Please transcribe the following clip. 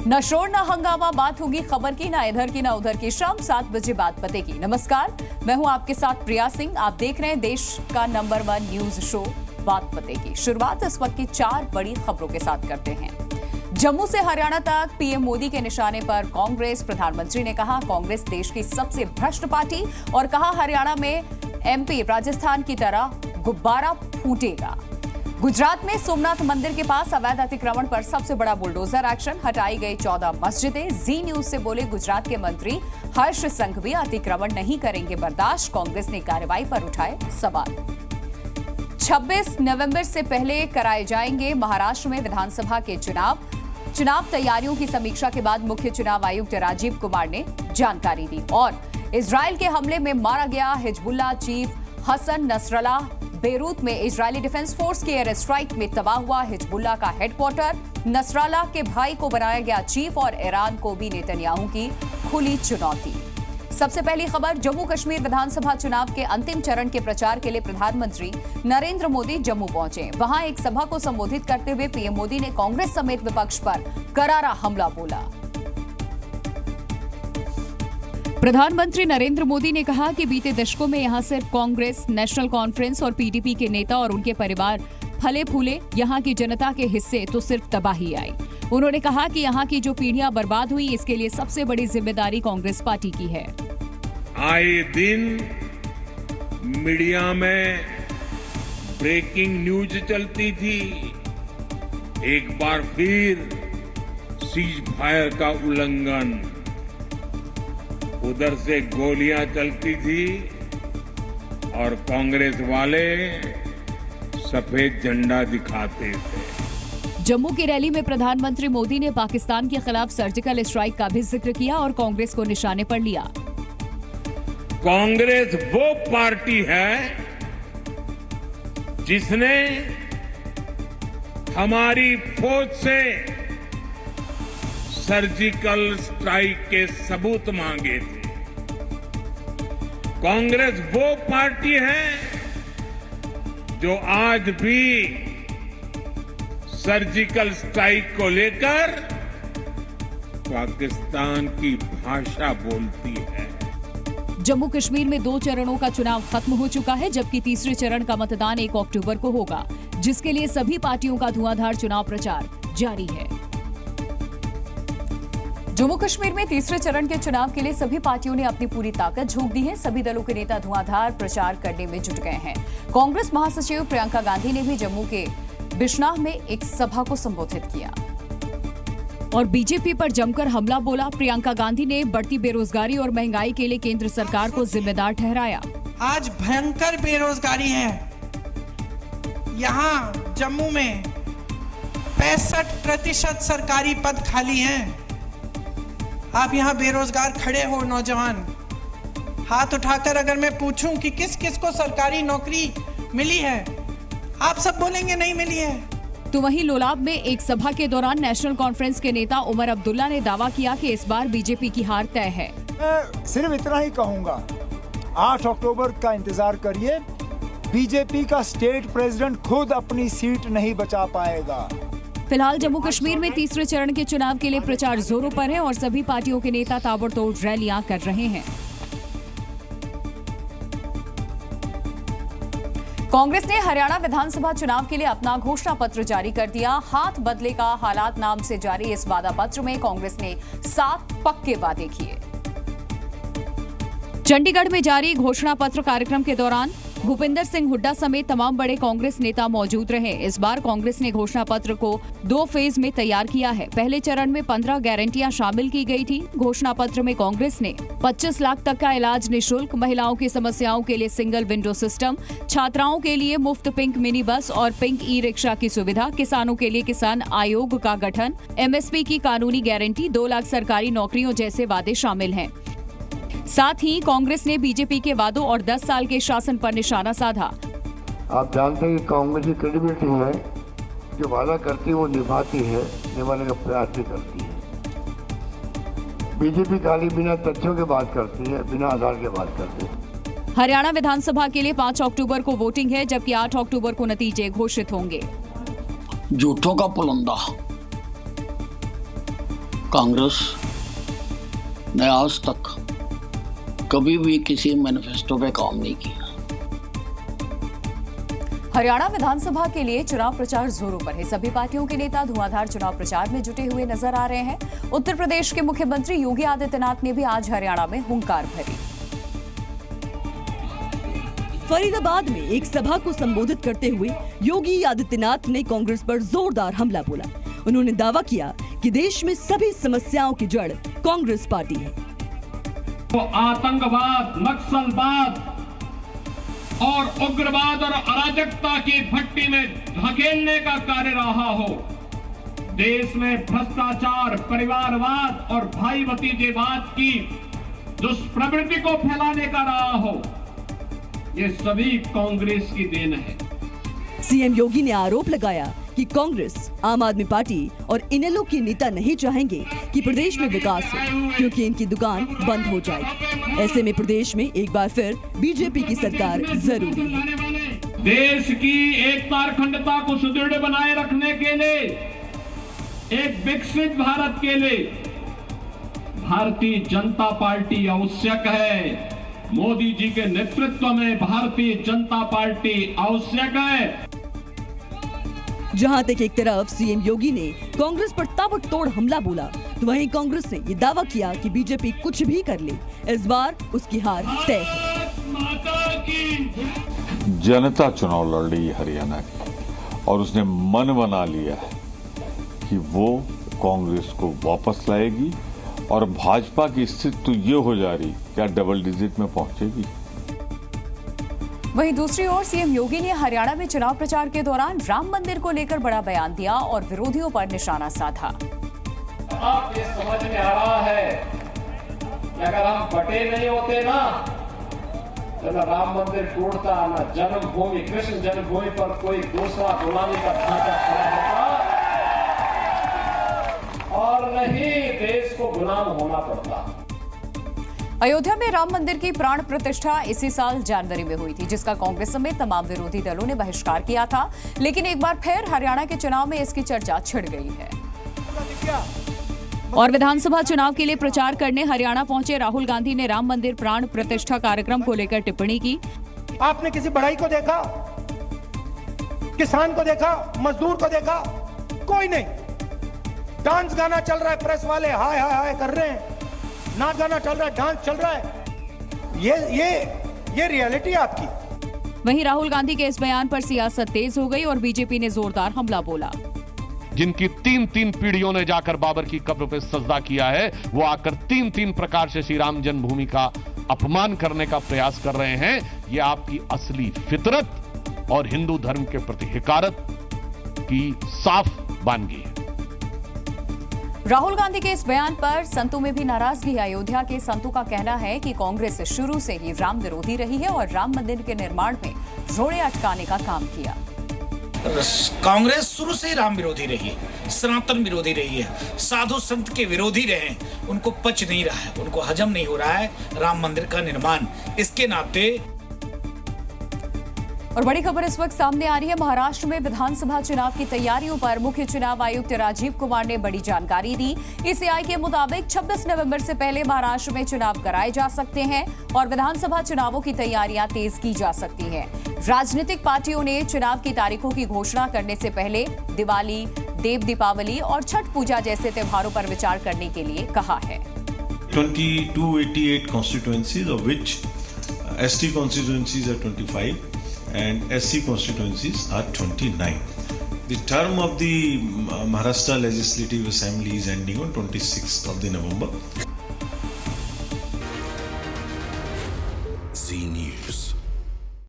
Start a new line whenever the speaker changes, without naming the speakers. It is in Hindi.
न शोर न हंगामा, बात होगी खबर की, ना इधर की ना उधर की। शाम 7 बजे बात पते की। नमस्कार, मैं हूं आपके साथ प्रिया सिंह। आप देख रहे हैं देश का नंबर 1 न्यूज शो बात पते की। शुरुआत इस वक्त की 4 बड़ी खबरों के साथ करते हैं। जम्मू से हरियाणा तक पीएम मोदी के निशाने पर कांग्रेस। प्रधानमंत्री ने कहा कांग्रेस देश की सबसे भ्रष्ट पार्टी, और कहा हरियाणा में एमपी राजस्थान की तरह गुब्बारा फूटेगा। गुजरात में सोमनाथ मंदिर के पास अवैध अतिक्रमण पर सबसे बड़ा बुलडोजर एक्शन, हटाई गई 14 मस्जिदें। जी न्यूज से बोले गुजरात के मंत्री हर्ष संघवी, अतिक्रमण नहीं करेंगे बर्दाश्त। कांग्रेस ने कार्रवाई पर उठाए सवाल। 26 नवंबर से पहले कराए जाएंगे महाराष्ट्र में विधानसभा के चुनाव तैयारियों की समीक्षा के बाद मुख्य चुनाव आयुक्त राजीव कुमार ने जानकारी दी। और इजरायल के हमले में मारा गया Hezbollah chief Hassan Nasrallah. Beirut में इजरायली डिफेंस फोर्स के एयर स्ट्राइक में तबाह हुआ हिजबुल्लाह का हेडक्वार्टर। नसरल्लाह के भाई को बनाया गया चीफ, और ईरान को भी नेतन्याहू की खुली चुनौती। सबसे पहली खबर, जम्मू कश्मीर विधानसभा चुनाव के अंतिम चरण के प्रचार के लिए प्रधानमंत्री नरेंद्र मोदी जम्मू पहुंचे। वहां एक सभा को संबोधित करते हुए पीएम मोदी ने कांग्रेस समेत विपक्ष पर करारा हमला बोला। प्रधानमंत्री नरेंद्र मोदी ने कहा कि बीते दशकों में यहां सिर्फ कांग्रेस, नेशनल कॉन्फ्रेंस और पीडीपी के नेता और उनके परिवार फले फूले, यहां की जनता के हिस्से तो सिर्फ तबाही आई। उन्होंने कहा कि यहां की जो पीढ़ियां बर्बाद हुई, इसके लिए सबसे बड़ी जिम्मेदारी कांग्रेस पार्टी की है।
आए दिन मीडिया में ब्रेकिंग न्यूज चलती थी। एक बार फिर सीज फायर का उल्लंघन, उधर से गोलियां चलती थी और कांग्रेस वाले सफेद झंडा दिखाते थे।
जम्मू की रैली में प्रधानमंत्री मोदी ने पाकिस्तान के खिलाफ सर्जिकल स्ट्राइक का भी जिक्र किया और कांग्रेस को निशाने पर लिया।
कांग्रेस वो पार्टी है जिसने हमारी फौज से सर्जिकल स्ट्राइक के सबूत मांगे थे। कांग्रेस वो पार्टी है जो आज भी सर्जिकल स्ट्राइक को लेकर पाकिस्तान की भाषा बोलती है।
जम्मू कश्मीर में 2 चरणों का चुनाव खत्म हो चुका है, जबकि तीसरे चरण का मतदान 1 अक्टूबर को होगा, जिसके लिए सभी पार्टियों का धुआंधार चुनाव प्रचार जारी है। जम्मू कश्मीर में तीसरे चरण के चुनाव के लिए सभी पार्टियों ने अपनी पूरी ताकत झोंक दी है। सभी दलों के नेता धुआंधार प्रचार करने में जुट गए हैं। कांग्रेस महासचिव प्रियंका गांधी ने भी जम्मू के बिश्नाह में एक सभा को संबोधित किया और बीजेपी पर जमकर हमला बोला। प्रियंका गांधी ने बढ़ती बेरोजगारी और महंगाई के लिए केंद्र सरकार को जिम्मेदार ठहराया।
आज भयंकर बेरोजगारी है। यहाँ जम्मू में 65% सरकारी पद खाली हैं। आप यहाँ बेरोजगार खड़े हो नौजवान, हाथ उठाकर अगर मैं पूछूं कि किस किस को सरकारी नौकरी मिली है, आप सब बोलेंगे नहीं मिली है।
तो वहीं लोलाब में एक सभा के दौरान नेशनल कॉन्फ्रेंस के नेता उमर अब्दुल्ला ने दावा किया कि इस बार बीजेपी की हार तय है।
मैं सिर्फ इतना ही कहूंगा, 8 अक्टूबर का इंतजार करिए। बीजेपी का स्टेट प्रेसिडेंट खुद अपनी सीट नहीं बचा पाएगा।
फिलहाल जम्मू कश्मीर में तीसरे चरण के चुनाव के लिए प्रचार जोरों पर है और सभी पार्टियों के नेता ताबड़तोड़ रैलियां कर रहे हैं। कांग्रेस ने हरियाणा विधानसभा चुनाव के लिए अपना घोषणा पत्र जारी कर दिया। हाथ बदले का हालात नाम से जारी इस वादा पत्र में कांग्रेस ने 7 पक्के वादे किए। चंडीगढ़ में जारी घोषणा पत्र कार्यक्रम के दौरान भूपिंदर सिंह हुड्डा समेत तमाम बड़े कांग्रेस नेता मौजूद रहे। इस बार कांग्रेस ने घोषणा पत्र को 2 फेज में तैयार किया है। पहले चरण में 15 गारंटियां शामिल की गई थी। घोषणा पत्र में कांग्रेस ने 25 लाख तक का इलाज निःशुल्क, महिलाओं की समस्याओं के लिए सिंगल विंडो सिस्टम, छात्राओं के लिए मुफ्त पिंक मिनी बस और पिंक ई रिक्शा की सुविधा, किसानों के लिए किसान आयोग का गठन, एमएसपी की कानूनी गारंटी, 2 लाख सरकारी नौकरियों जैसे वादे शामिल हैं। साथ ही कांग्रेस ने बीजेपी के वादों और 10 साल के शासन पर निशाना साधा।
आप जानते हैं कि कांग्रेस की क्रेडिबिलिटी है, जो वादा करती है वो निभाती है, निभाने का प्रयास भी करती है। बीजेपी खाली बिना तथ्यों के बात करती है, बिना आधार के बात करती है।
हरियाणा विधानसभा के लिए 5 अक्टूबर को वोटिंग है, जबकि 8 अक्टूबर को नतीजे घोषित होंगे।
झूठों का पुलंदा, कांग्रेस ने आज तक कभी भी किसी मैनिफेस्टो पे काम नहीं किया।
हरियाणा विधानसभा के लिए चुनाव प्रचार जोरों पर है। सभी पार्टियों के नेता धुआंधार चुनाव प्रचार में जुटे हुए नजर आ रहे हैं। उत्तर प्रदेश के मुख्यमंत्री योगी आदित्यनाथ ने भी आज हरियाणा में हुंकार भरी।
फरीदाबाद में एक सभा को संबोधित करते हुए योगी आदित्यनाथ ने कांग्रेस पर जोरदार हमला बोला। उन्होंने दावा किया कि देश में सभी समस्याओं की जड़ कांग्रेस पार्टी है।
तो आतंकवाद, नक्सलवाद और उग्रवाद और अराजकता की भट्टी में धकेलने का कार्य रहा हो, देश में भ्रष्टाचार, परिवारवाद और भाई भतीजेवाद की दुष्प्रवृत्ति को फैलाने का रहा हो, ये सभी कांग्रेस की देन है।
सीएम योगी ने आरोप लगाया कि कांग्रेस, आम आदमी पार्टी और इनेलो के नेता नहीं चाहेंगे कि प्रदेश में विकास हो, क्योंकि इनकी दुकान बंद हो जाएगी। ऐसे में प्रदेश में एक बार फिर बीजेपी की सरकार जरूरी है।
देश की एकता और अखंडता को सुदृढ़ बनाए रखने के लिए, एक विकसित भारत के लिए भारतीय जनता पार्टी आवश्यक है। मोदी जी के नेतृत्व में भारतीय जनता पार्टी आवश्यक है।
जहां तक एक तरफ सीएम योगी ने कांग्रेस पर ताबड़तोड़ हमला बोला, तो वहीं कांग्रेस ने ये दावा किया कि बीजेपी कुछ भी कर ले, इस बार उसकी हार तय है।
जनता चुनाव लड़ रही है हरियाणा की, और उसने मन बना लिया है कि वो कांग्रेस को वापस लाएगी, और भाजपा की स्थिति तो ये हो जा रही क्या डबल डिजिट में पहुंचेगी।
वहीं दूसरी ओर सीएम योगी ने हरियाणा में चुनाव प्रचार के दौरान राम मंदिर को लेकर बड़ा बयान दिया और विरोधियों पर निशाना साधा।
अब ये समझ में आ रहा है कि अगर हम बटे नहीं होते ना, तो न राम मंदिर टूटता, न जन्मभूमि, कृष्ण जन्मभूमि पर कोई दूसरा गुलामी का ढांचा खड़ा होता, और नहीं देश को गुलाम होना पड़ता।
अयोध्या में राम मंदिर की प्राण प्रतिष्ठा इसी साल जनवरी में हुई थी, जिसका कांग्रेस समेत तमाम विरोधी दलों ने बहिष्कार किया था। लेकिन एक बार फिर हरियाणा के चुनाव में इसकी चर्चा छिड़ गई है। और विधानसभा चुनाव के लिए प्रचार करने हरियाणा पहुंचे राहुल गांधी ने राम मंदिर प्राण प्रतिष्ठा कार्यक्रम को लेकर टिप्पणी की।
आपने किसी बढ़ई को देखा, किसान को देखा, मजदूर को देखा? कोई नहीं। डांस गाना चल रहा है, प्रेस वाले हाय हाय हाय कर रहे हैं, नाच गाना चल रहा है, डांस चल रहा है। ये रियलिटी आपकी।
वहीं राहुल गांधी के इस बयान पर सियासत तेज हो गई और बीजेपी ने जोरदार हमला बोला।
जिनकी तीन पीढ़ियों ने जाकर बाबर की कब्र पे सजदा किया है, वो आकर तीन प्रकार से श्री राम जन्मभूमि का अपमान करने का प्रयास कर रहे हैं। ये आपकी असली फितरत और हिंदू धर्म के प्रति हिकारत की साफ बानगी है।
राहुल गांधी के इस बयान पर संतों में भी नाराजगी है। अयोध्या के संतों का कहना है कि कांग्रेस शुरू से ही राम विरोधी रही है और राम मंदिर के निर्माण में रोड़े अटकाने का काम किया।
कांग्रेस शुरू से ही राम विरोधी रही है, सनातन विरोधी रही है, साधु संत के विरोधी रहे। उनको पच नहीं रहा है, उनको हजम नहीं हो रहा है राम मंदिर का निर्माण। इसके नाते
और बड़ी खबर इस वक्त सामने आ रही है। महाराष्ट्र में विधानसभा चुनाव की तैयारियों पर मुख्य चुनाव आयुक्त राजीव कुमार ने बड़ी जानकारी दी। ईसीआई के मुताबिक 26 नवंबर से पहले महाराष्ट्र में चुनाव कराए जा सकते हैं और विधानसभा चुनावों की तैयारियां तेज की जा सकती हैं। राजनीतिक पार्टियों ने चुनाव की तारीखों की घोषणा करने से पहले दिवाली, देव दीपावली और छठ पूजा जैसे त्योहारों पर विचार करने के लिए कहा है।
2288 constituencies, of which ST constituencies are 25 and SC constituencies are 29. The term of the Maharashtra Legislative Assembly is ending on 26th of the November.